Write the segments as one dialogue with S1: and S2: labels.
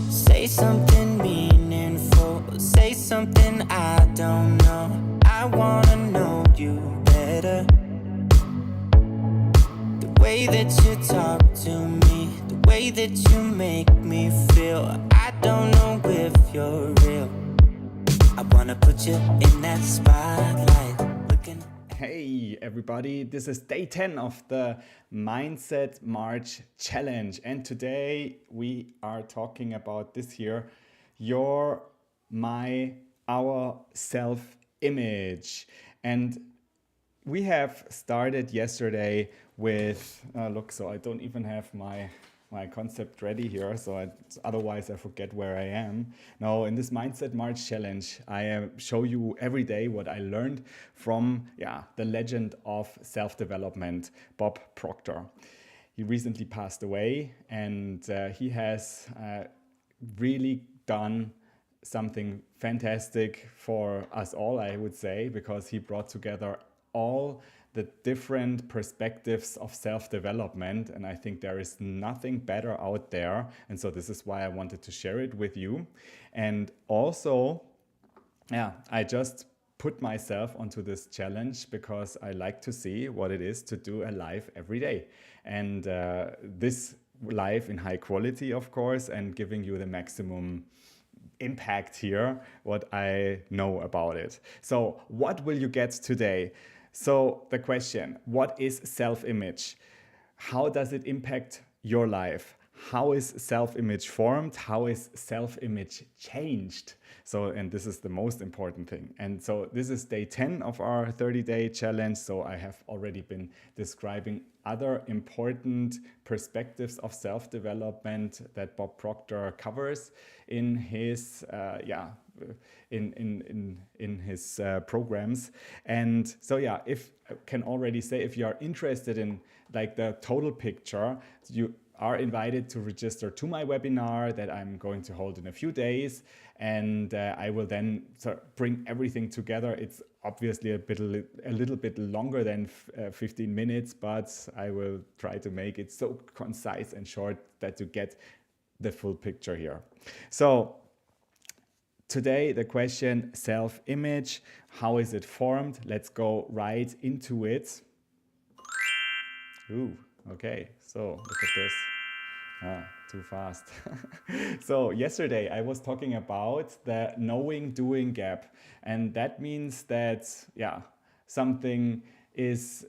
S1: Say something meaningful, say something I don't know. I wanna know you better. The way that you talk to me, the way that you make me feel. I don't know if you're real. I wanna put you in that spotlight.
S2: Hey everybody, this is day 10 of the Mindset March Challenge, and today we are talking about this here, our self-image. And we have started yesterday with, so I don't even have my concept ready here, so otherwise I forget where I am. Now, in this Mindset March Challenge, I show you every day what I learned from the legend of self-development, Bob Proctor. He recently passed away, and he has really done something fantastic for us all, I would say, because he brought together all the different perspectives of self-development, and I think there is nothing better out there, and so this is why I wanted to share it with you. And also, I just put myself onto this challenge because I like to see what it is to do a life every day, and this life in high quality, of course, and giving you the maximum impact here, what I know about it. So what will you get today? So the question, what is self-image? How does it impact your life? How is self-image formed? How is self-image changed? So, and this is the most important thing. And so this is day 10 of our 30-day challenge. So I have already been describing other important perspectives of self-development that Bob Proctor covers in his in his programs. And so if I can already say, if you are interested in like the total picture, you are invited to register to my webinar that I'm going to hold in a few days, and I will then bring everything together. It's obviously a little bit longer than 15 minutes, but I will try to make it so concise and short that you get the full picture here. So today, the question, self-image, how is it formed? Let's go right into it. Ooh, okay, so look at this. Too fast. So yesterday I was talking about the knowing-doing gap, and that means that something is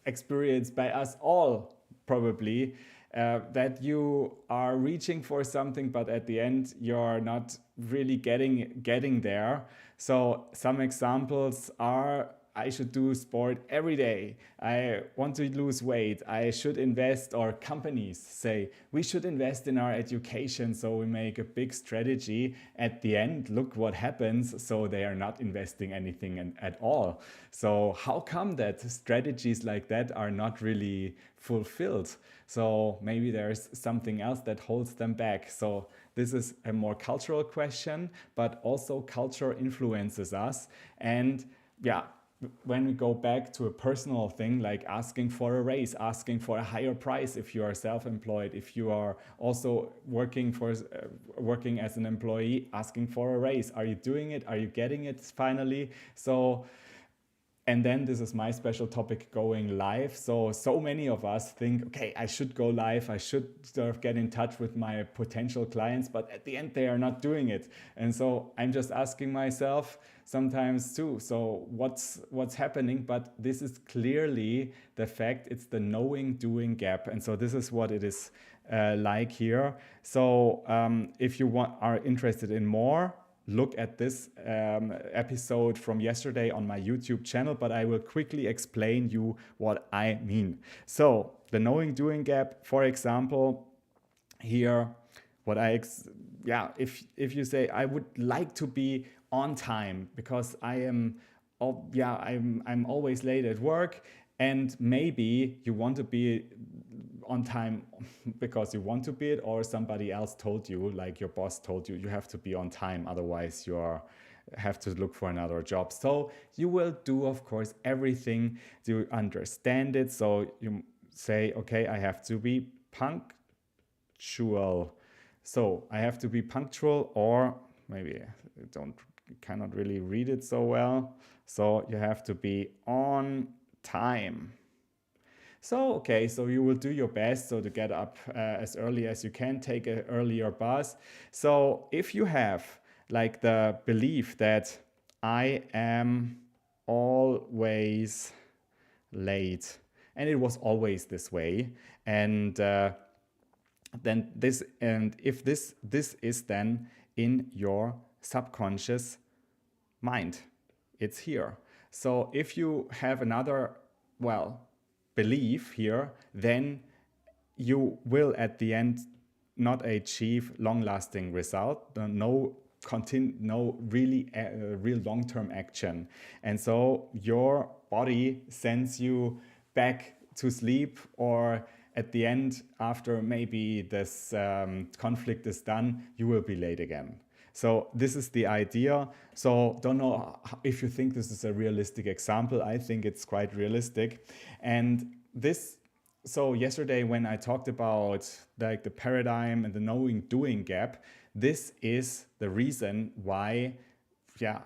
S2: experienced by us all probably, that you are reaching for something, but at the end you're not really getting there. So some examples are, I should do sport every day. I want to lose weight. I should invest, or companies say, we should invest in our education. So we make a big strategy. At the end, look what happens. So they are not investing anything at all. So how come that strategies like that are not really fulfilled? So maybe there's something else that holds them back. So this is a more cultural question, but also culture influences us. And when we go back to a personal thing, like asking for a raise, asking for a higher price if you are self-employed, if you are also working as an employee, asking for a raise. Are you doing it? Are you getting it finally? So, and then this is my special topic, going live. So many of us think, okay, I should go live. I should get in touch with my potential clients, but at the end they are not doing it. And so I'm just asking myself sometimes too, so what's happening? But this is clearly the fact, it's the knowing-doing gap. And so this is what it is like here. So if you are interested in more, look at this episode from yesterday on my YouTube channel, but I will quickly explain you what I mean. So the knowing-doing gap, for example, here, what if you say, I would like to be on time because I'm always late at work, and maybe you want to be on time because you want to be it, or somebody else told you, like your boss told you, you have to be on time, otherwise you have to look for another job. So you will do, of course, everything to understand it. So you say, okay, I have to be punctual punctual. So I have to be punctual, or maybe I cannot really read it so well. So you have to be on time. So, okay, so you will do your best so to get up as early as you can, take an earlier bus. So if you have like the belief that I am always late, and it was always this way, and then this, and if this is then in your subconscious mind, it's here. So if you have another, belief here, then you will at the end not achieve long-lasting result, no really real long-term action. And so your body sends you back to sleep, or at the end, after maybe this conflict is done, you will be late again. So this is the idea. So don't know if you think this is a realistic example. I think it's quite realistic. And this, so yesterday when I talked about like the paradigm and the knowing doing gap, this is the reason why,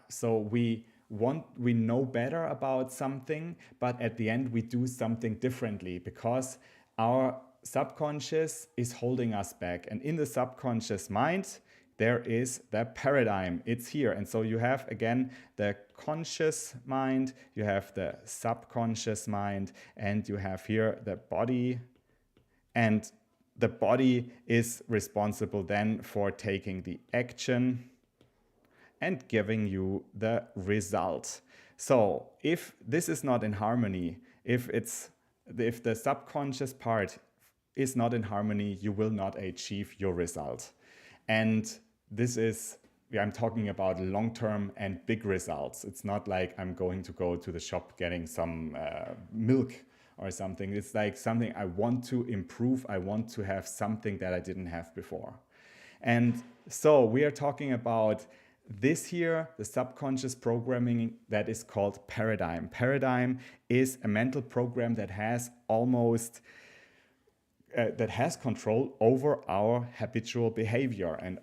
S2: so we know better about something, but at the end we do something differently because our subconscious is holding us back. And in the subconscious mind, there is the paradigm. It's here. And so you have, again, the conscious mind, you have the subconscious mind, and you have here the body. And the body is responsible then for taking the action and giving you the result. So if this is not in harmony, if the subconscious part is not in harmony, you will not achieve your result. And this is, I'm talking about long-term and big results. It's not like I'm going to go to the shop getting some milk or something. It's like something I want to improve. I want to have something that I didn't have before. And so we are talking about this here, the subconscious programming that is called paradigm. Paradigm is a mental program that has that has control over our habitual behavior, and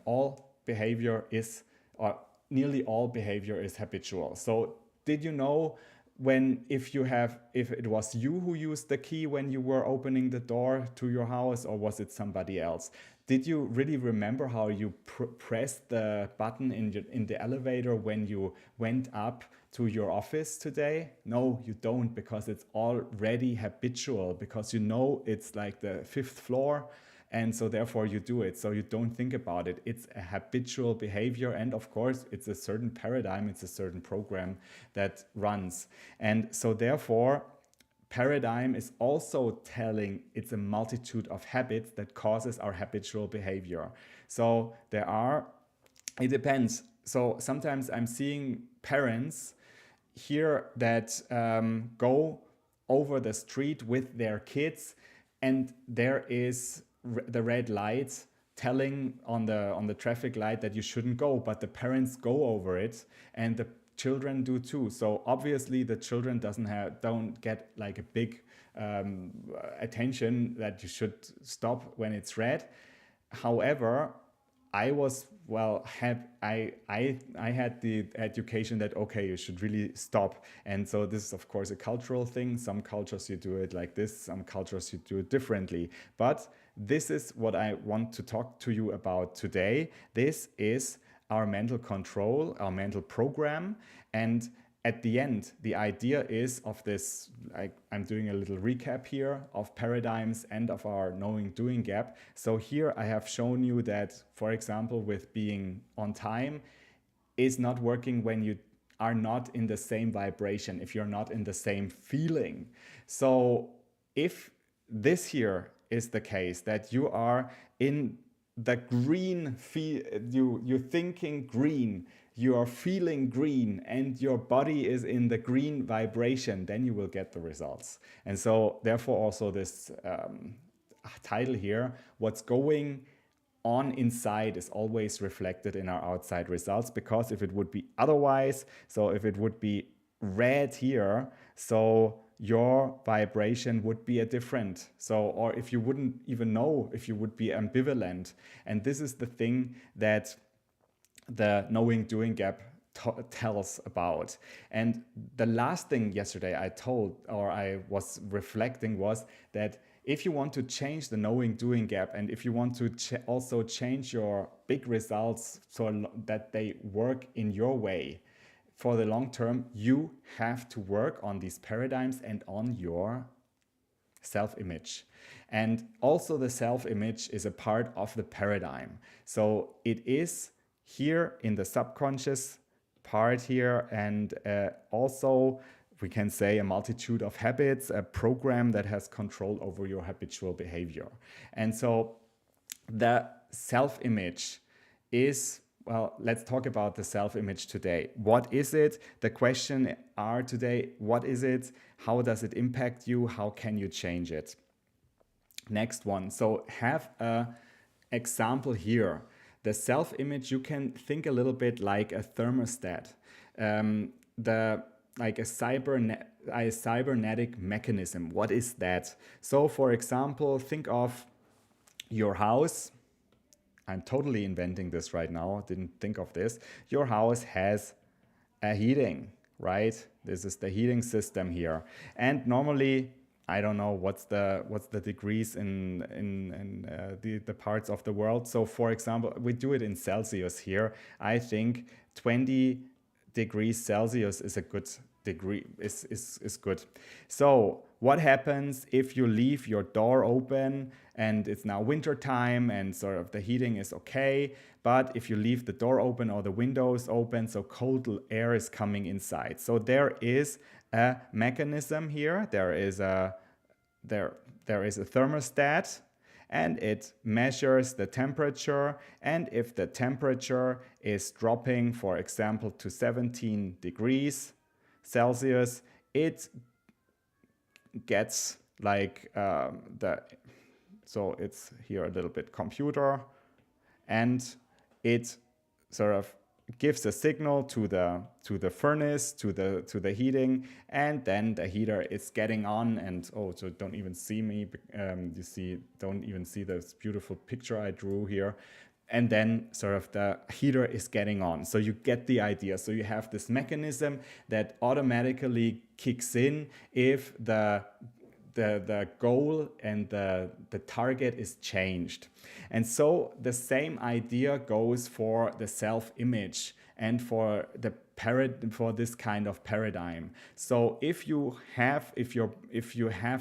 S2: nearly all behavior is habitual. So did you know if it was you who used the key when you were opening the door to your house, or was it somebody else? Did you really remember how you pressed the button in the elevator when you went up to your office today? No, you don't, because it's already habitual, because you know it's like the 5th floor, and so therefore you do it. So you don't think about it. It's a habitual behavior, and of course it's a certain paradigm, it's a certain program that runs. And so therefore paradigm is also telling it's a multitude of habits that causes our habitual behavior. So it depends. So sometimes I'm seeing parents here that go over the street with their kids, and there is the red light telling on the traffic light that you shouldn't go, but the parents go over it, and the children do too. So obviously the children don't get like a big attention that you should stop when it's red. However, I had the education that, okay, you should really stop. And so this is of course a cultural thing. Some cultures you do it like this, some cultures you do it differently. But this is what I want to talk to you about today. This is our mental control, our mental program. And at the end, the idea is of this, I'm doing a little recap here of paradigms and of our knowing doing gap. So here I have shown you that, for example, with being on time is not working when you are not in the same vibration, if you're not in the same feeling. So if this here is the case, that you are in the green, you're thinking green, you are feeling green, and your body is in the green vibration, then you will get the results. And so therefore also this title here, what's going on inside is always reflected in our outside results, because if it would be otherwise, so if it would be red here, so your vibration would be a different. So, or if you wouldn't even know if you would be ambivalent. And this is the thing that the knowing doing gap tells about. And the last thing yesterday I told, or I was reflecting, was that if you want to change the knowing doing gap, and if you want to also change your big results so that they work in your way for the long term, you have to work on these paradigms and on your self-image. And also the self-image is a part of the paradigm. So it is here in the subconscious part here, and also we can say a multitude of habits, a program that has control over your habitual behavior. And so the self-image is, well, let's talk about the self-image today. What is it? The question are today, what is it? How does it impact you? How can you change it? Next one. So have a example here. The self-image, you can think a little bit like a thermostat, like a cybernetic mechanism. What is that? So for example, think of your house. I'm totally inventing this right now. Didn't think of this. Your house has a heating, right? This is the heating system here. And normally, I don't know what's the degrees in the parts of the world. So for example, we do it in Celsius here. I think 20 degrees Celsius is a good degree, is good. So what happens if you leave your door open and it's now winter time and sort of the heating is okay, but if you leave the door open or the windows open, so cold air is coming inside. So there is a mechanism here. There is a thermostat, and it measures the temperature. And if the temperature is dropping, for example, to 17 degrees Celsius, it gets like so it's here a little bit computer, and it sort of gives a signal to the furnace, to the heating, and then the heater is getting on. And so don't even see me, don't even see this beautiful picture I drew here. And then sort of the heater is getting on. So you get the idea. So you have this mechanism that automatically kicks in if the goal and the target is changed. And so the same idea goes for the self-image and for this kind of paradigm. So if you have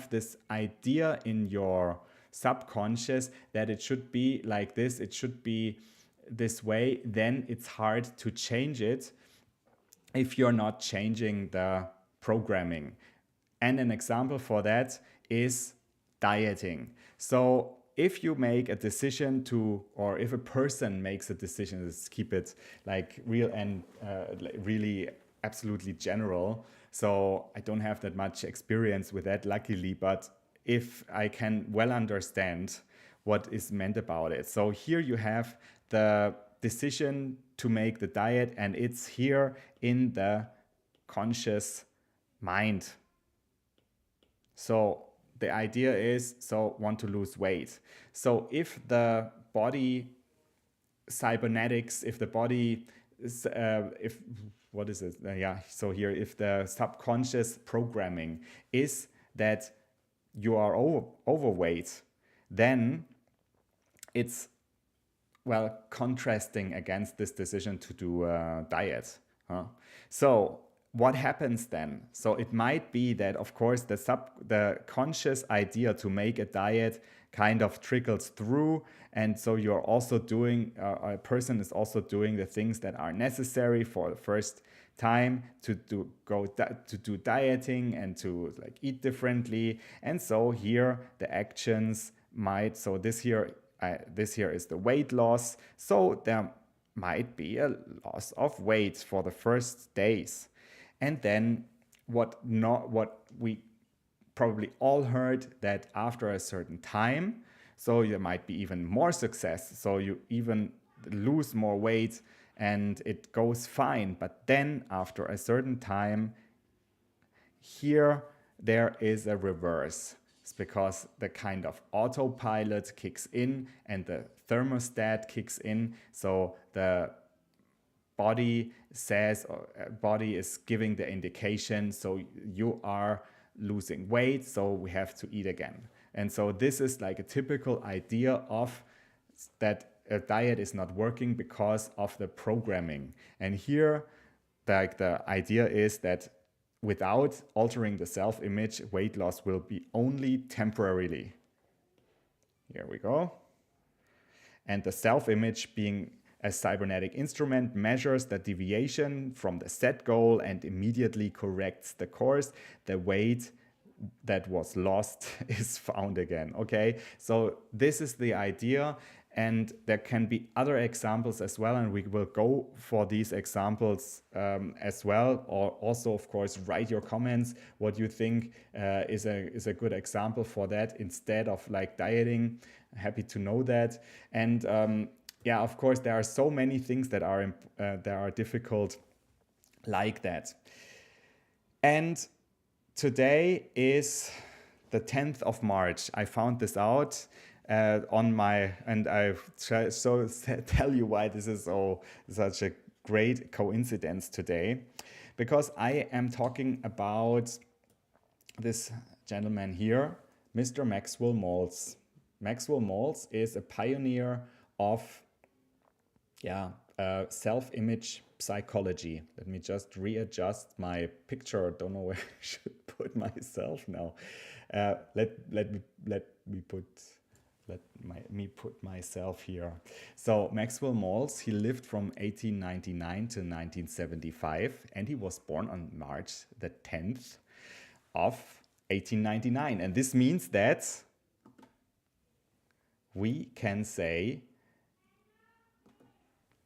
S2: this idea in your subconscious that it should be like this, it should be this way, then it's hard to change it if you're not changing the programming. And an example for that is dieting. So if you make a decision or if a person makes a decision, let's keep it like real and really absolutely general. So I don't have that much experience with that, luckily, but if I can well understand what is meant about it. So here you have the decision to make the diet, and it's here in the conscious mind. So the idea is, want to lose weight. So if the body cybernetics, if the body is, so here, if the subconscious programming is that you are overweight, then it's, well, contrasting against this decision to do a diet. So what happens then? So it might be that, of course, the conscious idea to make a diet kind of trickles through, and so you're also doing, a person is also doing the things that are necessary for the first time to do dieting and to like eat differently. And so here the actions might, so this here is the weight loss. So there might be a loss of weight for the first days. And then what we probably all heard, that after a certain time, so there might be even more success. So you even lose more weight and it goes fine. But then after a certain time, here there is a reverse. It's because the kind of autopilot kicks in and the thermostat kicks in. So the body says, or body is giving the indication, so you are losing weight, so we have to eat again. And so this is like a typical idea of that a diet is not working because of the programming. And here, like, the idea is that without altering the self-image, weight loss will be only temporarily. Here we go. And the self-image, being a cybernetic instrument, measures the deviation from the set goal and immediately corrects the course. The weight that was lost is found again. Okay, so this is the idea. And there can be other examples as well, and we will go for these examples as well. Or also, of course, write your comments what you think is a good example for that instead of like dieting. Happy to know that. And yeah, of course, there are so many things that are difficult like that. And today is the 10th of March. I found this out on my, and I tell you why this is such a great coincidence today, because I am talking about this gentleman here, Mr. Maxwell Malls. Maxwell Malls is a pioneer of self-image psychology. Let me just readjust my picture. I don't know where I should put myself now. Let me put myself here. So Maxwell Malls, he lived from 1899 to 1975, and he was born on March the 10th of 1899. And this means that we can say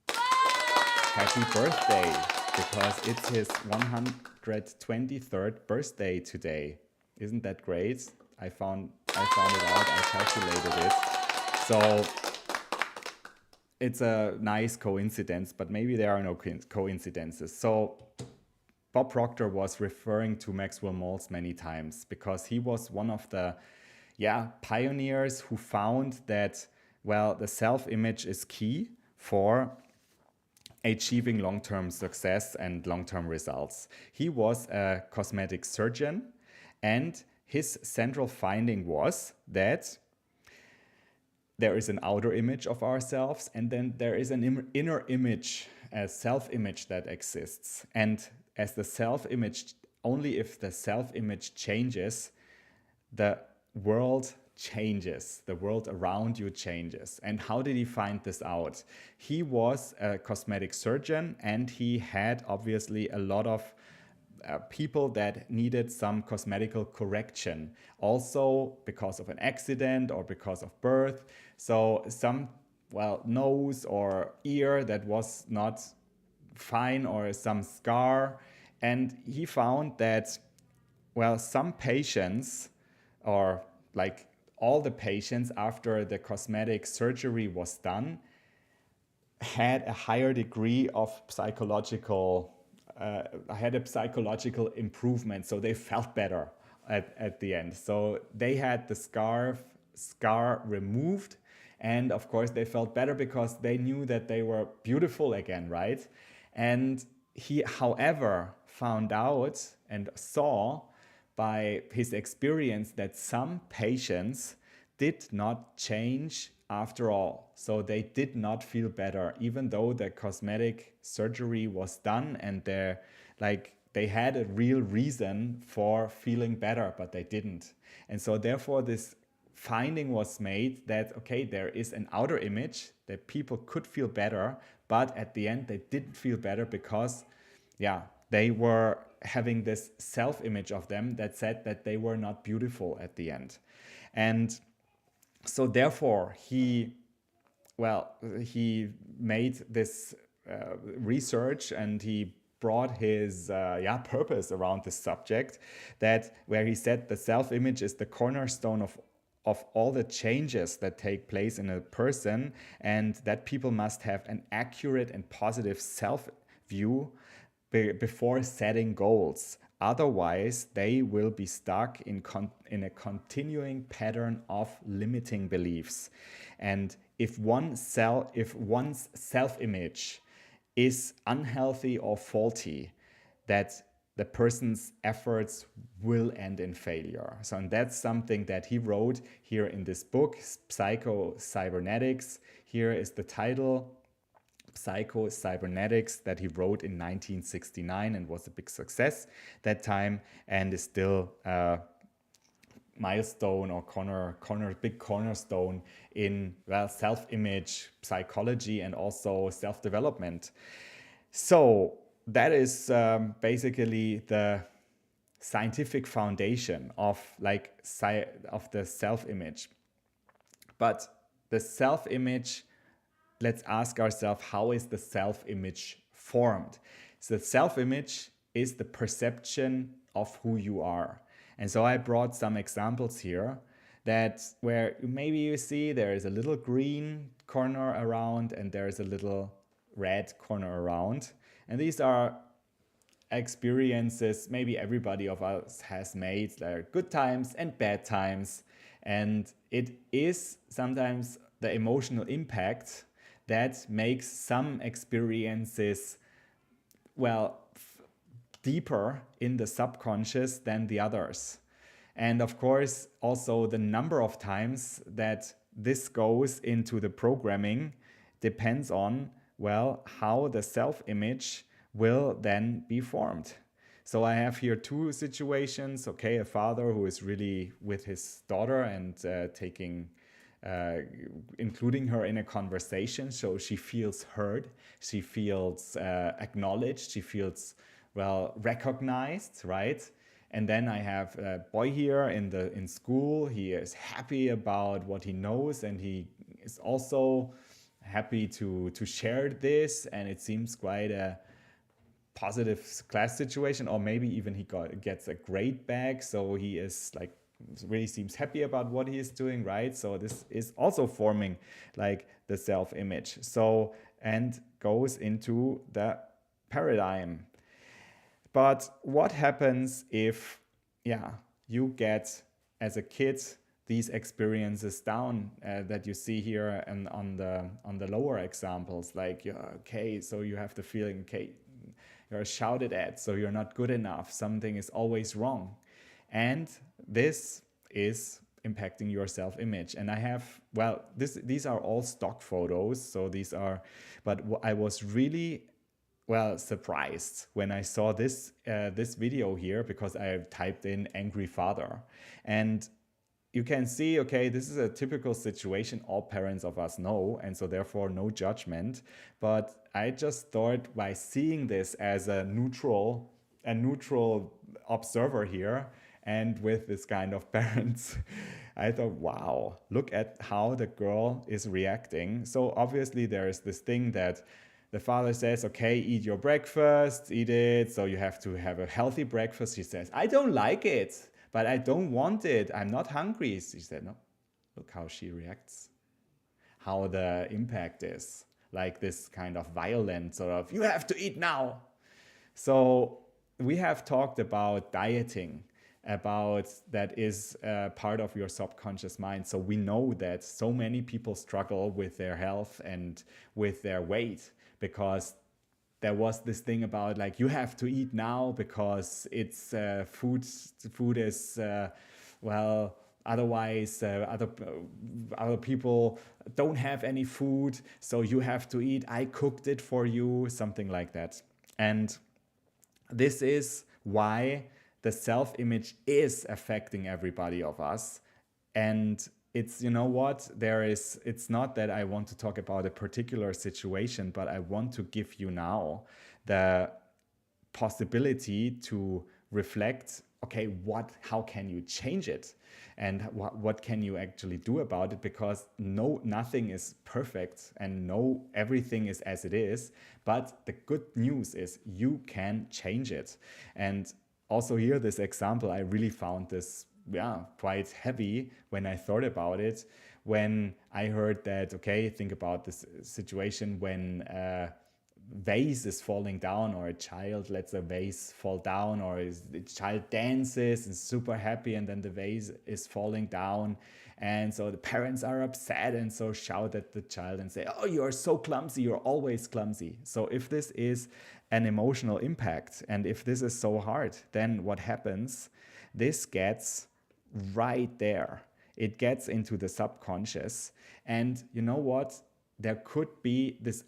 S2: happy birthday, because it's his 123rd birthday today. Isn't that great? I found it out, I calculated it. So it's a nice coincidence, but maybe there are no coincidences. So Bob Proctor was referring to Maxwell Malls many times because he was one of the pioneers who found that, well, the self-image is key for achieving long-term success and long-term results. He was a cosmetic surgeon, and his central finding was that there is an outer image of ourselves, and then there is an inner image, a self-image that exists. And as the self-image, only if the self-image changes, the world changes, the world around you changes. And how did he find this out? He was a cosmetic surgeon, and he had obviously a lot of people that needed some cosmetical correction, also because of an accident or because of birth. So some, nose or ear that was not fine, or some scar. And he found that, some patients, or like all the patients after the cosmetic surgery was done, had a higher degree of psychological improvement. So they felt better at the end. So they had the scar removed. And of course they felt better because they knew that they were beautiful again, right? And he, however, found out and saw by his experience that some patients did not change after all. So they did not feel better, even though the cosmetic surgery was done and they had a real reason for feeling better, but they didn't. And so therefore this finding was made that, okay, there is an outer image that people could feel better, but at the end they didn't feel better because, they were having this self-image of them that said that they were not beautiful at the end. And so therefore he made this research, and he brought his purpose around this subject, where he said the self-image is the cornerstone of all the changes that take place in a person, and that people must have an accurate and positive self-view before setting goals. Otherwise, they will be stuck in a continuing pattern of limiting beliefs. And if one's self-image is unhealthy or faulty, that the person's efforts will end in failure. So, and that's something that he wrote here in this book, Psycho-Cybernetics. Here is the title, Psycho-Cybernetics, that he wrote in 1969 and was a big success that time, and is still a milestone or big cornerstone in, well, self-image psychology and also self-development. So that is basically the scientific foundation of the self-image. But the self-image, let's ask ourselves, how is the self-image formed? So the self-image is the perception of who you are. And so I brought some examples here that where maybe you see there is a little green corner around and there is a little red corner around. And these are experiences maybe everybody of us has made. There are good times and bad times. And it is sometimes the emotional impact that makes some experiences, well, deeper in the subconscious than the others. And of course, also the number of times that this goes into the programming depends on, well, how the self-image will then be formed. So I have here two situations. Okay, a father who is really with his daughter and including her in a conversation, so she feels heard, she feels acknowledged, she feels, well, recognized, right? And then I have a boy here in school. He is happy about what he knows, and he is also happy to share this, and it seems quite a positive class situation, or maybe even he gets a grade back, so he is like really seems happy about what he is doing, right? So this is also forming like the self-image. So, and goes into the paradigm. But what happens if, you get as a kid these experiences down that you see here and on the lower examples, like, okay, so you have the feeling, okay, you're shouted at, so you're not good enough, something is always wrong. And this is impacting your self-image. And I have, well, these are all stock photos, so these are, but I was really, well, surprised when I saw this video here, because I typed in angry father. And you can see, okay, this is a typical situation all parents of us know, and so therefore no judgment. But I just thought, by seeing this as a neutral observer here, and with this kind of parents, I thought, wow, look at how the girl is reacting. So obviously there is this thing that the father says, okay, eat your breakfast, eat it, so you have to have a healthy breakfast. She says, I don't like it, but I don't want it, I'm not hungry. She said, no, look how she reacts, how the impact is, like this kind of violent sort of, you have to eat now. So we have talked about dieting, about that is part of your subconscious mind. So we know that so many people struggle with their health and with their weight, because there was this thing about, like, you have to eat now because it's food is well, otherwise other people don't have any food, so you have to eat, I cooked it for you, something like that. And this is why the self-image is affecting everybody of us. And it's, you know what, it's not that I want to talk about a particular situation, but I want to give you now the possibility to reflect, okay, how can you change it? And what can you actually do about it? Because nothing is perfect, and everything is as it is. But the good news is you can change it. And also here, this example, I really found this quite heavy when I thought about it. When I heard that, okay, think about this situation when vase is falling down, or a child lets a vase fall down, or the child dances and is super happy and then the vase is falling down, and so the parents are upset and so shout at the child and say, oh, you're so clumsy, you're always clumsy. So if this is an emotional impact and if this is so hard, then what happens? This gets right there. It gets into the subconscious, and you know what? There could be this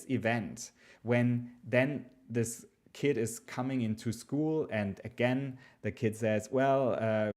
S2: event when then this kid is coming into school, and again the kid says, well,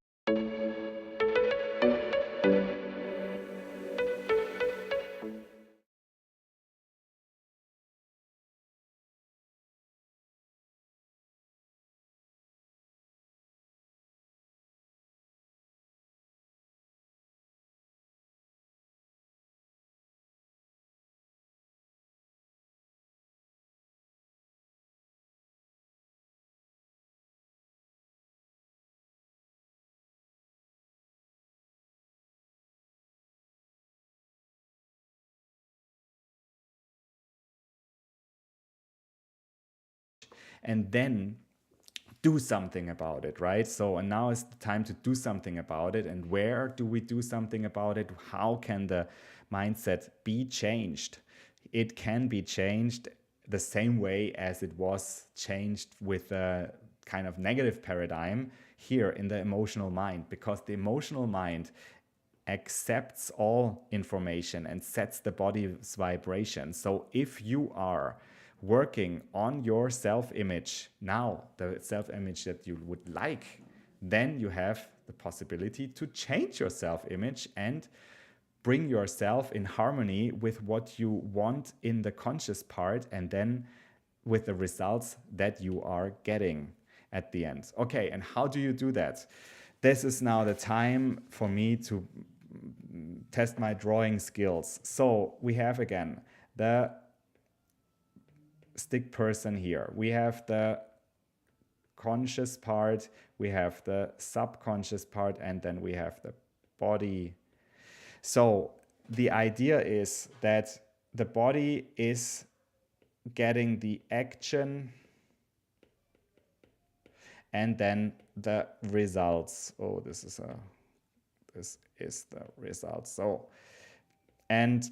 S2: and then do something about it, right? So, and now is the time to do something about it. And where do we do something about it? How can the mindset be changed? It can be changed the same way as it was changed with a kind of negative paradigm here in the emotional mind, because the emotional mind accepts all information and sets the body's vibration. So if you are working on your self-image now, the self-image that you would like, then you have the possibility to change your self-image and bring yourself in harmony with what you want in the conscious part, and then with the results that you are getting at the end. Okay, and how do you do that? This is now the time for me to test my drawing skills. So we have again the stick person here. We have the conscious part, we have the subconscious part, and then we have the body. So the idea is that the body is getting the action and then the results. Oh, this is the result. So, and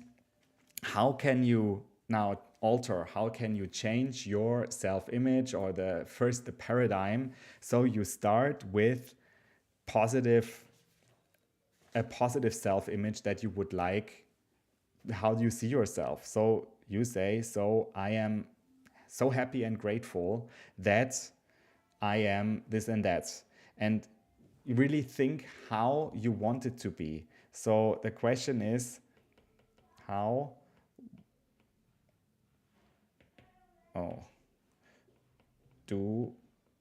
S2: how can you now alter, how can you change your self-image, or the paradigm? So you start with a positive self-image that you would like. How do you see yourself? So you say, so I am so happy and grateful that I am this and that. And you really think how you want it to be. So the question is, how do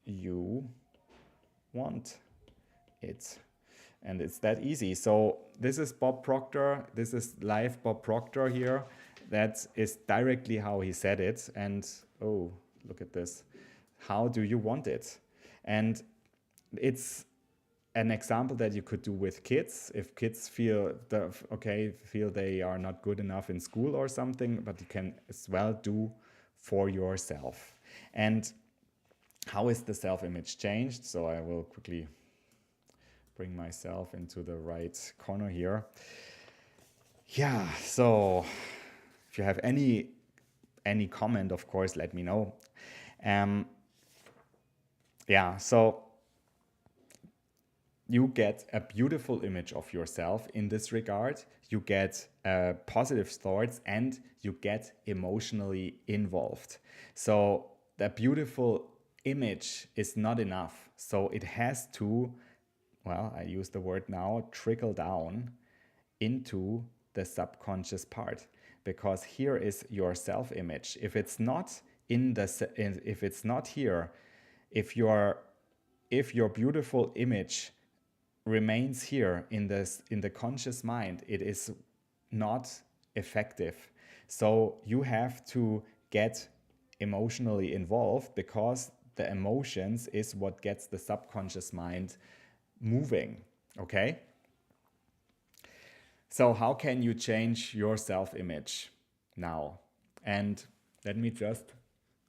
S2: you want it? And it's that easy. So this is Bob Proctor. This is live Bob Proctor here. That is directly how he said it. And oh, look at this. How do you want it? And it's an example that you could do with kids. If kids feel they are not good enough in school or something, but you can as well do for yourself. And how is the self-image changed? So I will quickly bring myself into the right corner here. Yeah, so if you have any comment, of course, let me know. So you get a beautiful image of yourself in this regard. You get positive thoughts, and you get emotionally involved. So the beautiful image is not enough. So it has to, well, I use the word now, trickle down into the subconscious part, because here is your self-image. If it's not if it's not here, if your beautiful image remains here in the conscious mind, it is not effective. So you have to get emotionally involved, because the emotions is what gets the subconscious mind moving. Okay? So how can you change your self-image now? And let me just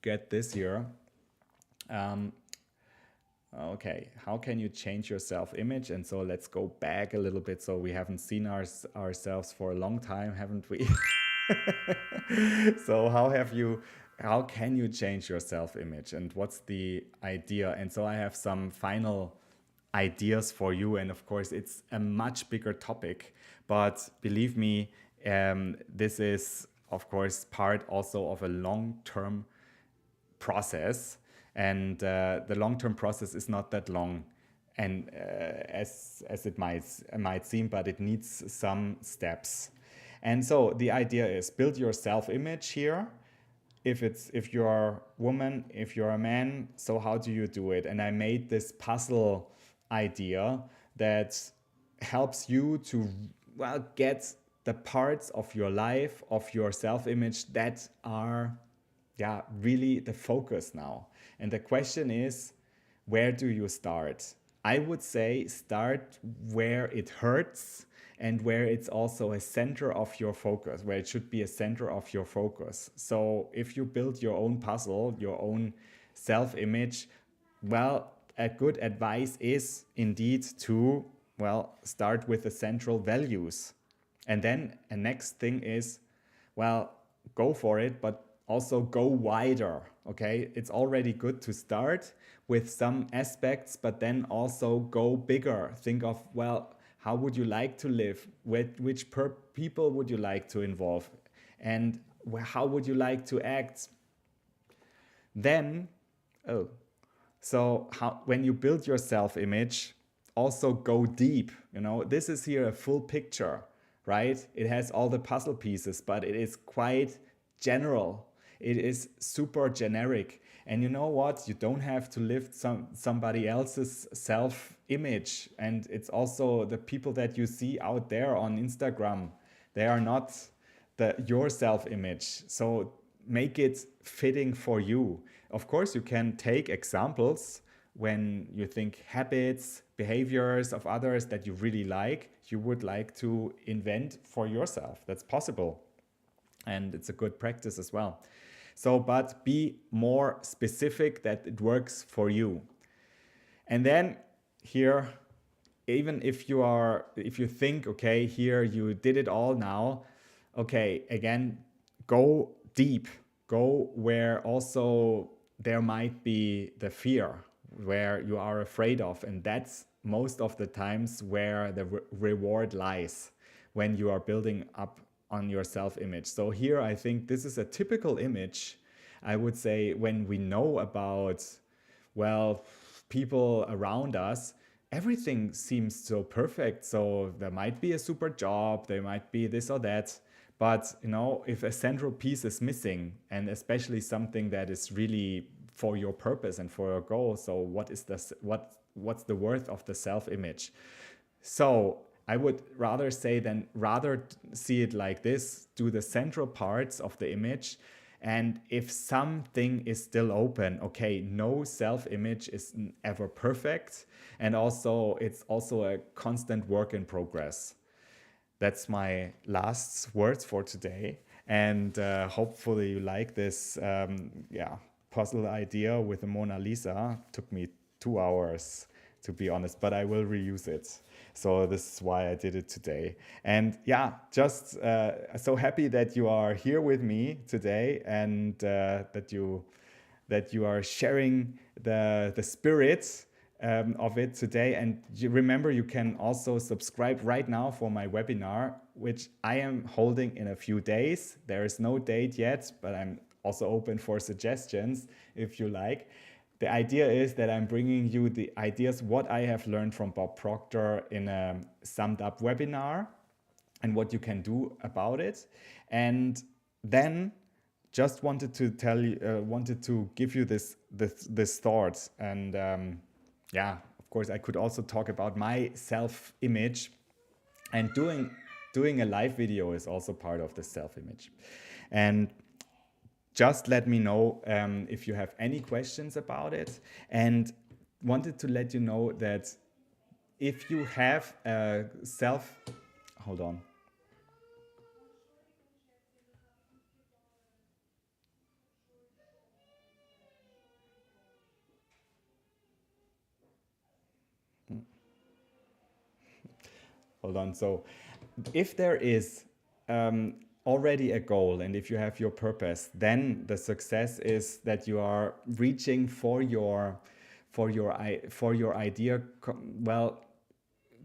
S2: get this here. Okay, how can you change your self-image? And so let's go back a little bit. So we haven't seen ourselves for a long time, haven't we? So how can you change your self-image, and what's the idea? And so I have some final ideas for you. And of course, it's a much bigger topic, but believe me, this is of course part also of a long-term process, and the long-term process is not that long, and as it might seem, but it needs some steps. And so the idea is build your self-image here. If you're a woman, if you're a man, so how do you do it? And I made this puzzle idea that helps you to, well, get the parts of your life, of your self-image that are, yeah, really the focus now. And the question is, where do you start? I would say start where it hurts and where it's also a center of your focus, where it should be a center of your focus. So if you build your own puzzle, your own self-image, well, a good advice is indeed to, well, start with the central values. And then a next thing is, well, go for it, but also go wider, okay? It's already good to start with some aspects, but then also go bigger. Think of, well, how would you like to live? Which people would you like to involve? And how would you like to act? Then, when you build your self-image, also go deep. You know, this is here a full picture, right? It has all the puzzle pieces, but it is quite general. It is super generic. And you know what? You don't have to lift somebody else's self-image. And it's also the people that you see out there on Instagram. They are not your self-image. So make it fitting for you. Of course, you can take examples when you think habits, behaviors of others that you really like, you would like to invent for yourself. That's possible. And it's a good practice as well. So, but be more specific that it works for you. And then here, even if you think, okay, here you did it all now, okay, again, go deep, go where also there might be the fear, where you are afraid of. And that's most of the times where the reward lies when you are building up on your self-image. So here I think this is a typical image, I would say, when we know about, well, people around us, everything seems so perfect. So there might be a super job, there might be this or that, but you know, if a central piece is missing, and especially something that is really for your purpose and for your goal, so what's the worth of the self-image? So I would rather see it like this: do the central parts of the image, and if something is still open, okay, no self-image is ever perfect, and also it's also a constant work in progress. That's my last words for today, and hopefully you like this puzzle idea with the Mona Lisa. Took me 2 hours, to be honest, but I will reuse it. So this is why I did it today. And yeah, just so happy that you are here with me today, and that you are sharing the spirit of it today. And remember, you can also subscribe right now for my webinar, which I am holding in a few days. There is no date yet, but I'm also open for suggestions if you like. The idea is that I'm bringing you the ideas, what I have learned from Bob Proctor in a summed up webinar, and what you can do about it. And then just wanted to give you this thought. And of course, I could also talk about my self-image, and doing a live video is also part of the self-image. And just let me know if you have any questions about it. And wanted to let you know that if you have a hold on. hold on. So if there is already a goal, and if you have your purpose, then the success is that you are reaching for your idea, well,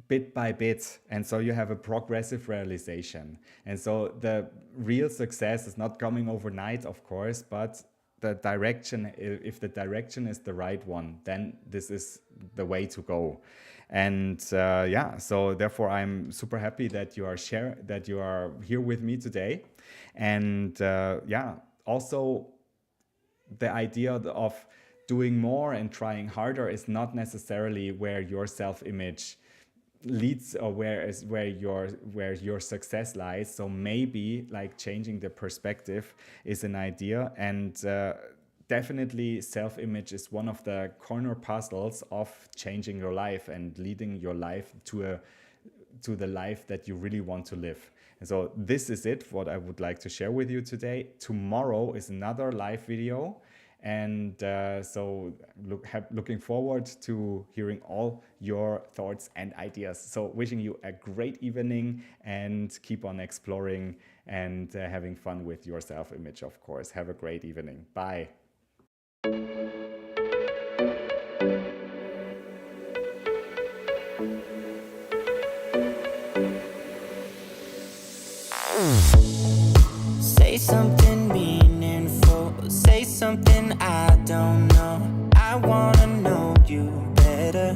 S2: bit by bit, and so you have a progressive realization. And so the real success is not coming overnight, of course, but the direction, if the direction is the right one, then this is the way to go. And yeah, so therefore I'm super happy that you are here with me today. And yeah, also the idea of doing more and trying harder is not necessarily where your self-image leads, or where your success lies. So maybe like changing the perspective is an idea. And definitely self-image is one of the corner puzzles of changing your life and leading your life to the life that you really want to live. And so this is it, what I would like to share with you today. Tomorrow is another live video. And so looking forward to hearing all your thoughts and ideas. So wishing you a great evening, and keep on exploring and having fun with your self-image, of course. Have a great evening. Bye.
S1: Say something meaningful, say something I don't know. I wanna know you better.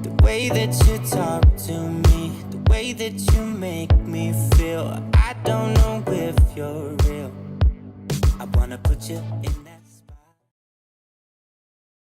S1: The way that you talk to me, the way that you make me feel, I don't know if you're real. I wanna put you in that